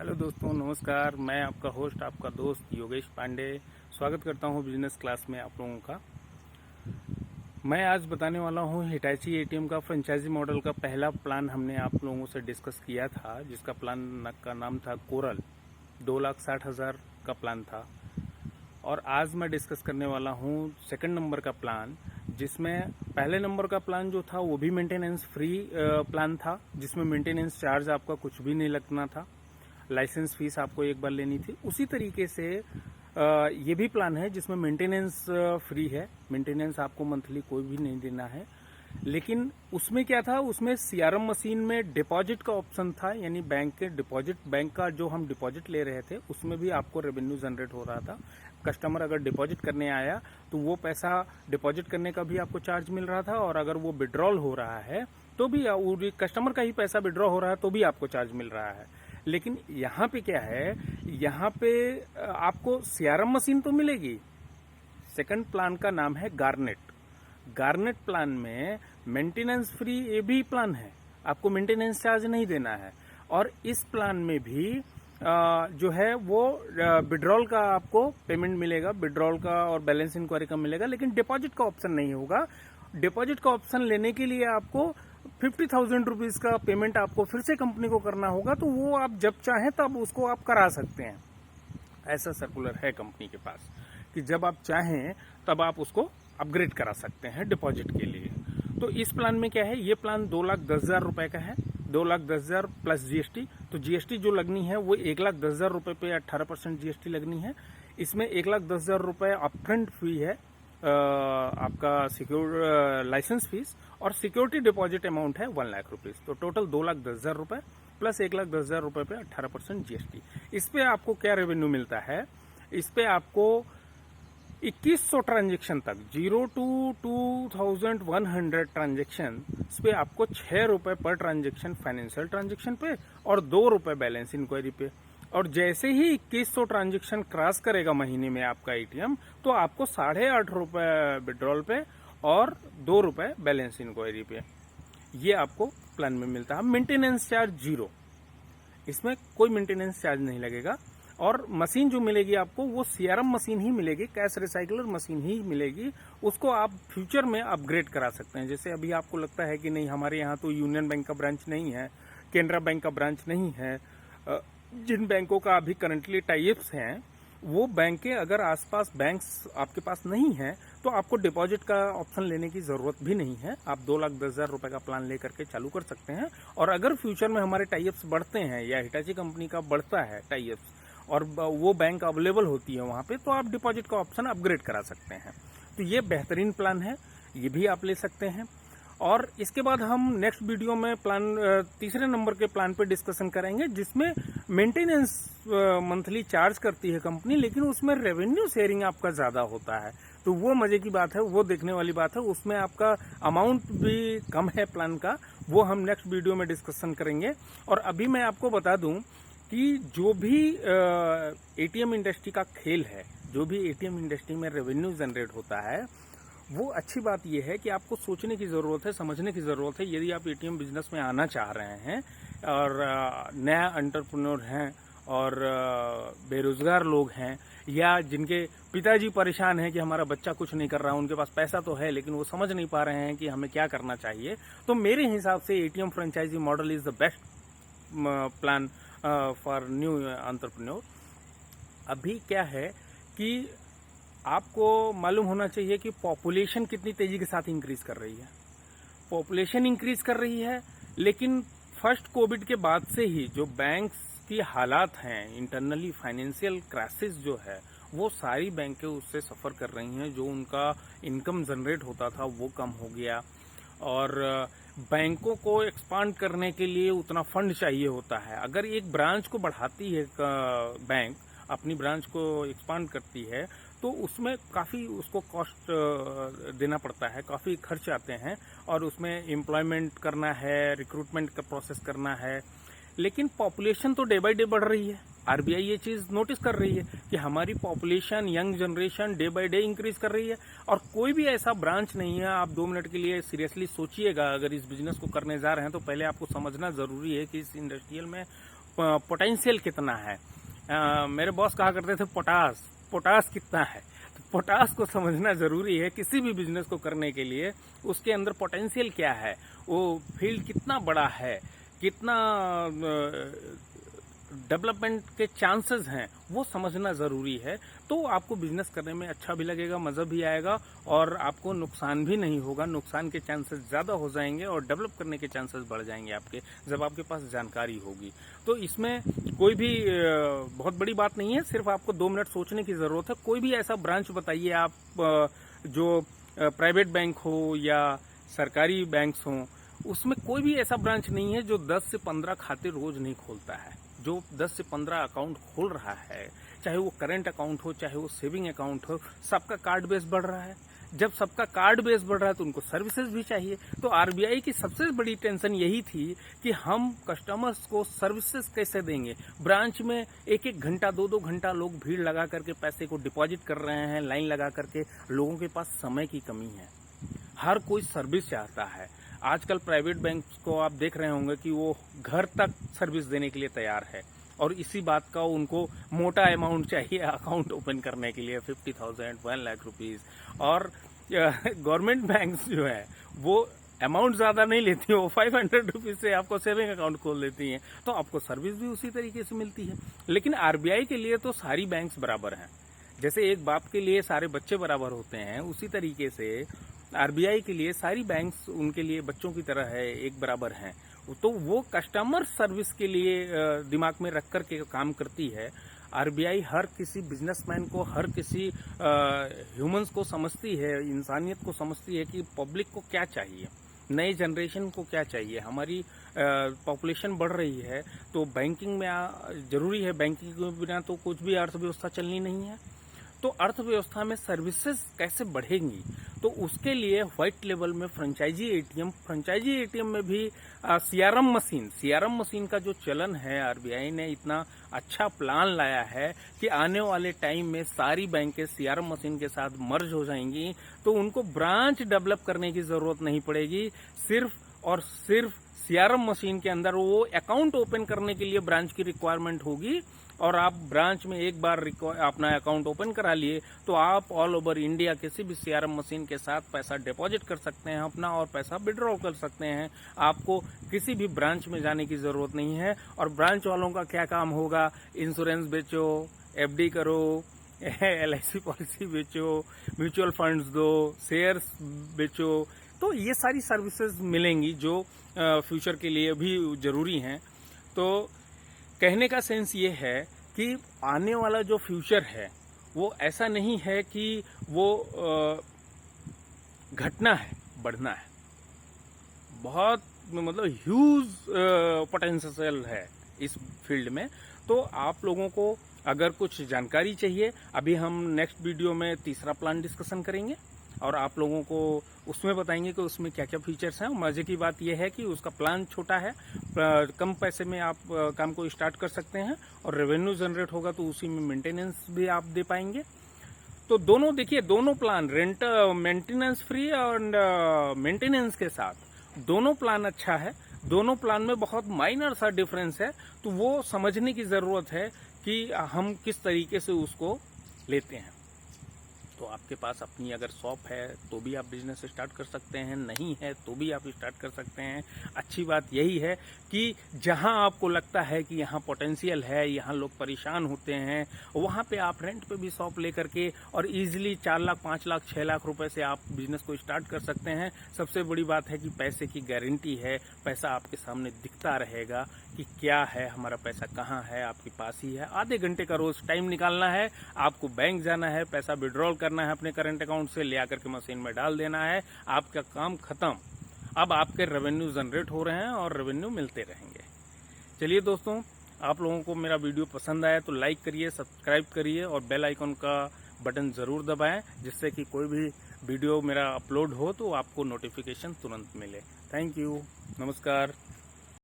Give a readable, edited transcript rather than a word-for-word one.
Hello दोस्तों, नमस्कार। मैं आपका होस्ट, आपका दोस्त योगेश पांडे स्वागत करता हूं बिजनेस क्लास में आप लोगों का। मैं आज बताने वाला हूं हिटैची एटीएम का फ्रेंचाइजी मॉडल का पहला प्लान हमने आप लोगों से डिस्कस किया था, जिसका प्लान का नाम था कोरल। 2,60,000 का प्लान था। और आज मैं डिस्कस करने वाला हूं सेकंड नंबर का प्लान, जिसमें पहले नंबर का प्लान जो था वो भी मेंटेनेंस फ्री प्लान था, जिसमें मेंटेनेंस चार्ज आपका कुछ भी नहीं लगना था। लाइसेंस फीस आपको एक बार लेनी थी। उसी तरीके से ये भी प्लान है जिसमें मेंटेनेंस फ्री है। मेंटेनेंस आपको मंथली कोई भी नहीं देना है। लेकिन उसमें क्या था, उसमें सीआरएम मशीन में डिपॉजिट का ऑप्शन था, यानी बैंक के डिपॉजिट, बैंक का जो हम डिपॉजिट ले रहे थे उसमें भी आपको रेवेन्यू जनरेट हो रहा था। कस्टमर अगर डिपॉजिट करने आया तो वो पैसा डिपॉजिट करने का भी आपको चार्ज मिल रहा था, और अगर वो विड्रॉल हो रहा है तो भी कस्टमर का ही पैसा विड्रॉ हो रहा है तो भी आपको चार्ज मिल रहा है। लेकिन यहाँ पे क्या है, यहाँ पे आपको सीआरएम मशीन तो मिलेगी। सेकंड प्लान का नाम है गार्नेट। गार्नेट प्लान में मेंटेनेंस फ्री ये भी प्लान है, आपको मेंटेनेंस चार्ज नहीं देना है। और इस प्लान में भी जो है वो विड्रॉल का आपको पेमेंट मिलेगा, विड्रॉल का और बैलेंस इंक्वायरी का मिलेगा, लेकिन डिपॉजिट का ऑप्शन नहीं होगा। डिपॉजिट का ऑप्शन लेने के लिए आपको 50,000 रुपीज का पेमेंट आपको फिर से कंपनी को करना होगा, तो वो आप जब चाहें तब उसको आप करा सकते हैं। ऐसा सर्कुलर है कंपनी के पास कि जब आप चाहें तब आप उसको अपग्रेड करा सकते हैं डिपॉजिट के लिए। तो इस प्लान में क्या है, ये प्लान 2,10,000 रुपए का है। 2,10,000 प्लस जीएसटी। तो जीएसटी जो लगनी है वो 1,10,000 रुपए पे 18% जीएसटी लगनी है। इसमें 1,10,000 रुपए अपफ्रंट फी है, आपका सिक्योर लाइसेंस फीस, और सिक्योरिटी डिपॉजिट अमाउंट है 1,00,000 रुपीज। तो टोटल 2,10,000 रुपए प्लस 1,10,000 रुपए पे 18% जीएसटी। इस पे आपको क्या रेवेन्यू मिलता है, इस पे आपको 2,100 ट्रांजेक्शन तक, 0 to 2,100 ट्रांजेक्शन पे आपको 6 रुपए पर ट्रांजेक्शन फाइनेंशियल ट्रांजेक्शन पे और 2 रुपए बैलेंस इंक्वायरी पे। और जैसे ही 2,100 ट्रांजेक्शन क्रॉस करेगा महीने में आपका एटीएम, तो आपको 8.5 रुपए विड्रॉल पे और 2 रुपए बैलेंस इंक्वायरी पे ये आपको प्लान में मिलता है। मेंटेनेंस चार्ज 0, इसमें कोई मेंटेनेंस चार्ज नहीं लगेगा। और मशीन जो मिलेगी आपको वो सीआरएम मशीन ही मिलेगी, कैश रिसाइकलर मशीन ही मिलेगी। उसको आप फ्यूचर में अपग्रेड करा सकते हैं। जैसे अभी आपको लगता है कि नहीं, हमारे यहाँ तो यूनियन बैंक का ब्रांच नहीं है, केनरा बैंक का ब्रांच नहीं है, जिन बैंकों का अभी करंटली टाइप्स हैं वो बैंक के अगर आसपास बैंक्स आपके पास नहीं है तो आपको डिपॉजिट का ऑप्शन लेने की जरूरत भी नहीं है। आप 2,10,000 रुपए का प्लान लेकर के चालू कर सकते हैं। और अगर फ्यूचर में हमारे टाइप्स बढ़ते हैं या हिटाची कंपनी का बढ़ता है टाइप्स और वो बैंक अवेलेबल होती है वहां पे, तो आप डिपॉजिट का ऑप्शन अपग्रेड करा सकते हैं। तो ये बेहतरीन प्लान है, ये भी आप ले सकते हैं। और इसके बाद हम नेक्स्ट वीडियो में प्लान तीसरे नंबर के प्लान पे डिस्कशन करेंगे, जिसमें मेंटेनेंस मंथली चार्ज करती है कंपनी, लेकिन उसमें रेवेन्यू शेयरिंग आपका ज्यादा होता है। तो वो मजे की बात है, वो देखने वाली बात है। उसमें आपका अमाउंट भी कम है प्लान का, वो हम नेक्स्ट वीडियो में डिस्कशन करेंगे। और अभी मैं आपको बता दूं कि जो भी एटीएम इंडस्ट्री का खेल है, जो भी एटीएम इंडस्ट्री में रेवेन्यू जनरेट होता है, वो अच्छी बात यह है कि आपको सोचने की जरूरत है, समझने की जरूरत है। यदि आप एटीएम बिजनेस में आना चाह रहे हैं और नया एंटरप्रेन्योर हैं और बेरोजगार लोग हैं, या जिनके पिताजी परेशान हैं कि हमारा बच्चा कुछ नहीं कर रहा, उनके पास पैसा तो है लेकिन वो समझ नहीं पा रहे हैं कि हमें क्या करना चाहिए, तो मेरे हिसाब से ATM franchisee model is the best plan for new entrepreneur. अभी क्या है कि आपको मालूम होना चाहिए कि पॉपुलेशन कितनी तेजी के साथ इंक्रीज कर रही है। पॉपुलेशन इंक्रीज कर रही है, लेकिन फर्स्ट कोविड के बाद से ही जो बैंक्स की हालात हैं, इंटरनली फाइनेंशियल क्राइसिस जो है, वो सारी बैंकें उससे सफर कर रही हैं। जो उनका इनकम जनरेट होता था वो कम हो गया, और बैंकों को एक्सपांड करने के लिए उतना फंड चाहिए होता है। अगर एक ब्रांच को बढ़ाती है बैंक, अपनी ब्रांच को एक्सपांड करती है, तो उसमें काफ़ी उसको कॉस्ट देना पड़ता है, काफ़ी खर्च आते हैं, और उसमें एम्प्लॉयमेंट करना है, रिक्रूटमेंट का प्रोसेस करना है। लेकिन पॉपुलेशन तो डे बाय डे बढ़ रही है। आरबीआई ये चीज नोटिस कर रही है कि हमारी population, young generation day by day increase कर रही है, और कोई भी ऐसा ब्रांच नहीं है। आप 2 मिनट के लिए सीरियसली सोचिएगा, अगर इस बिजनेस को करने जा रहे हैं तो पहले आपको समझना जरूरी है कि इस इंडस्ट्रियल में पोटेंशियल कितना है। मेरे बॉस कहा करते थे पोटास कितना है। तो पोटास को समझना जरूरी है किसी भी बिजनेस को करने के लिए। उसके अंदर पोटेंशियल क्या है, वो फील्ड कितना बड़ा है, कितना डेवलपमेंट के चांसेस हैं, वो समझना जरूरी है। तो आपको बिजनेस करने में अच्छा भी लगेगा, मजा भी आएगा और आपको नुकसान भी नहीं होगा। नुकसान के चांसेस ज्यादा हो जाएंगे और डेवलप करने के चांसेस बढ़ जाएंगे आपके, जब आपके पास जानकारी होगी। तो इसमें कोई भी बहुत बड़ी बात नहीं है, सिर्फ आपको 2 मिनट सोचने की जरूरत है। कोई भी ऐसा ब्रांच बताइए आप, जो प्राइवेट बैंक हो या सरकारी बैंक्स हो, उसमें कोई भी ऐसा ब्रांच नहीं है जो 10 से 15 खाते रोज नहीं खोलता है। जो 10 से 15 अकाउंट खोल रहा है, चाहे वो करंट अकाउंट हो, चाहे वो सेविंग अकाउंट हो, सबका कार्ड बेस बढ़ रहा है। जब सबका कार्ड बेस बढ़ रहा है तो उनको सर्विसेज भी चाहिए। तो आरबीआई की सबसे बड़ी टेंशन यही थी कि हम कस्टमर्स को सर्विसेज कैसे देंगे। ब्रांच में 1-1 घंटा 2-2 घंटा लोग भीड़ लगा करके पैसे को डिपॉजिट कर रहे हैं, लाइन लगा करके। लोगों के पास समय की कमी है, हर कोई सर्विस चाहता है। आजकल प्राइवेट बैंक को आप देख रहे होंगे कि वो घर तक सर्विस देने के लिए तैयार है, और इसी बात का उनको मोटा अमाउंट चाहिए अकाउंट ओपन करने के लिए, 50,000, 1 लाख रुपीज। और गवर्नमेंट बैंक्स जो है वो अमाउंट ज्यादा नहीं लेती है, वो 500 रुपीज से आपको सेविंग अकाउंट खोल देती हैं, तो आपको सर्विस भी उसी तरीके से मिलती है। लेकिन आरबीआई के लिए तो सारी बैंक्स बराबर हैं। जैसे एक बाप के लिए सारे बच्चे बराबर होते हैं, उसी तरीके से आरबीआई के लिए सारी बैंक्स उनके लिए बच्चों की तरह है, एक बराबर हैं। तो वो कस्टमर सर्विस के लिए दिमाग में रख कर के काम करती है। आरबीआई हर किसी बिजनेसमैन को, हर किसी ह्यूमंस को समझती है, इंसानियत को समझती है कि पब्लिक को क्या चाहिए, नई जनरेशन को क्या चाहिए। हमारी पॉपुलेशन बढ़ रही है तो बैंकिंग में जरूरी है, बैंकिंग के बिना तो कुछ भी अर्थव्यवस्था चलनी नहीं है। तो अर्थव्यवस्था में सर्विसेज कैसे बढ़ेंगी, तो उसके लिए व्हाइट लेवल में फ्रेंचाइजी एटीएम में भी सीआरएम मशीन का जो चलन है, आरबीआई ने इतना अच्छा प्लान लाया है कि आने वाले टाइम में सारी बैंकें सीआरएम मशीन के साथ मर्ज हो जाएंगी। तो उनको ब्रांच डेवलप करने की जरूरत नहीं पड़ेगी, सिर्फ और सिर्फ सीआरएम मशीन के अंदर वो अकाउंट ओपन करने के लिए ब्रांच की रिक्वायरमेंट होगी। और आप ब्रांच में एक बार अपना अकाउंट ओपन करा लिए तो आप ऑल ओवर इंडिया किसी भी सीआरएम मशीन के साथ पैसा डिपॉजिट कर सकते हैं अपना, और पैसा विड्रॉ कर सकते हैं। आपको किसी भी ब्रांच में जाने की जरूरत नहीं है। और ब्रांच वालों का क्या काम होगा, इंश्योरेंस बेचो, एफडी करो, एलआईसी पॉलिसी बेचो, म्यूचुअल फंड्स दो, शेयर्स बेचो। तो ये सारी सर्विसेज मिलेंगी जो फ्यूचर के लिए भी जरूरी हैं। तो कहने का सेंस ये है कि आने वाला जो फ्यूचर है वो ऐसा नहीं है कि वो घटना है, बढ़ना है। बहुत मतलब ह्यूज पोटेंशियल है इस फील्ड में। तो आप लोगों को अगर कुछ जानकारी चाहिए, अभी हम नेक्स्ट वीडियो में तीसरा प्लान डिस्कशन करेंगे और आप लोगों को उसमें बताएंगे कि उसमें क्या क्या फीचर्स हैं। मजे की बात यह है कि उसका प्लान छोटा है, कम पैसे में आप काम को स्टार्ट कर सकते हैं और रेवेन्यू जनरेट होगा तो उसी में मेंटेनेंस भी आप दे पाएंगे। तो दोनों देखिए, दोनों प्लान रेंट मेंटेनेंस फ्री और मेंटेनेंस के साथ दोनों प्लान अच्छा है। दोनों प्लान में बहुत माइनर सा डिफरेंस है, तो वो समझने की जरूरत है कि हम किस तरीके से उसको लेते हैं। तो आपके पास अपनी अगर शॉप है तो भी आप बिजनेस स्टार्ट कर सकते हैं, नहीं है तो भी आप स्टार्ट कर सकते हैं। अच्छी बात यही है कि जहां आपको लगता है कि यहाँ पोटेंशियल है, यहाँ लोग परेशान होते हैं, वहां पे आप रेंट पे भी शॉप लेकर के और इजीली 4 लाख 5 लाख 6 लाख रुपए से आप बिजनेस को स्टार्ट कर सकते हैं। सबसे बड़ी बात है कि पैसे की गारंटी है, पैसा आपके सामने दिखता रहेगा कि क्या है, हमारा पैसा कहाँ है, आपके पास ही है। आधे घंटे का रोज टाइम निकालना है, आपको बैंक जाना है, पैसा विड्रॉल करना है अपने करंट अकाउंट से, ले आकर के मशीन में डाल देना है, आपका काम खत्म। अब आपके रेवेन्यू जनरेट हो रहे हैं और रेवेन्यू मिलते रहेंगे। चलिए दोस्तों, आप लोगों को मेरा वीडियो पसंद आया तो लाइक करिए, सब्सक्राइब करिए और बेल आइकन का बटन जरूर दबाएं, जिससे कि कोई भी वीडियो मेरा अपलोड हो तो आपको नोटिफिकेशन तुरंत मिले। थैंक यू, नमस्कार।